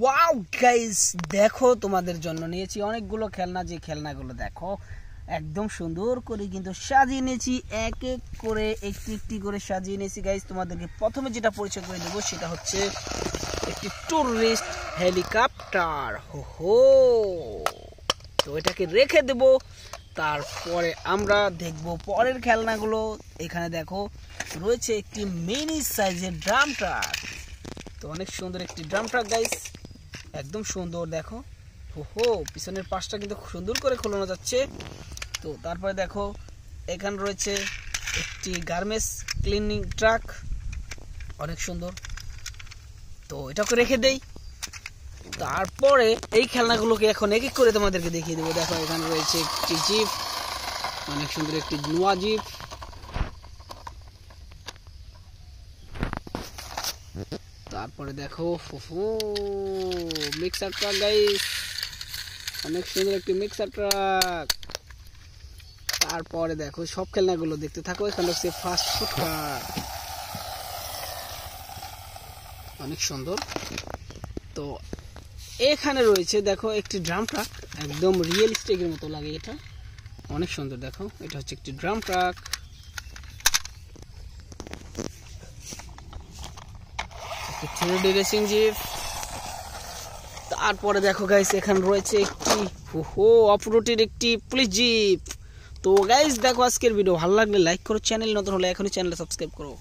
Wow guys, দেখো তোমাদের জন্য নিয়েছি অনেকগুলো খেলনা। যে খেলনাগুলো দেখো একদম সুন্দর করে কিন্তু সাজিয়ে নিয়েছি, এক এক করে একটি একটি করে সাজিয়ে নিয়েছি গাইস। তোমাদেরকে প্রথমে যেটা পরিচয় করে দেবো সেটা হচ্ছে একটি টুরিস্ট হেলিকপ্টার। হো, তো এটাকে রেখে দেব, তারপরে আমরা দেখব পরের খেলনাগুলো। এখানে দেখো রয়েছে একটি মিনি সাইজের ড্রাম ট্রাক। তো অনেক সুন্দর একটি ড্রাম ট্রাক গাইস, একদম সুন্দর দেখো। হো, পিছনের পাশটা কিন্তু খুব সুন্দর করে খোলানো যাচ্ছে। তো তারপরে দেখো এখানে রয়েছে একটি গার্মেন্টস ক্লিনিং ট্রাক, অনেক সুন্দর। তো এটাকে রেখে দেই, তারপরে এই খেলনাগুলোকে এখন এক এক করে তোমাদেরকে দেখিয়ে দেবো। দেখো এখানে রয়েছে একটি জিপ, অনেক সুন্দর একটি নোয়া জিপ। তারপরে দেখো মিক্সার ট্রাক গাইস, অনেক সুন্দর একটি মিক্সার ট্রাক। তারপরে দেখো সব খেলনাগুলো দেখতে থাকো। এখানে হচ্ছে ফাস্ট ফুড কার, অনেক সুন্দর। তো এখানে রয়েছে দেখো একটি ড্রাম ট্রাক, একদম রিয়েলিস্টিকের মতো লাগে এটা, অনেক সুন্দর। দেখো এটা হচ্ছে একটি ড্রাম ট্রাক। একটি 3D রেসিং জিপ। তারপরে দেখো গাইস এখানে রয়েছে একটি অফরোডের একটি পুলিশ জিপ। তো গাইস দেখো আজকের ভিডিও ভালো লাগলে লাইক করো, চ্যানেল নতুন হলে এখনই চ্যানেলটা সাবস্ক্রাইব করো।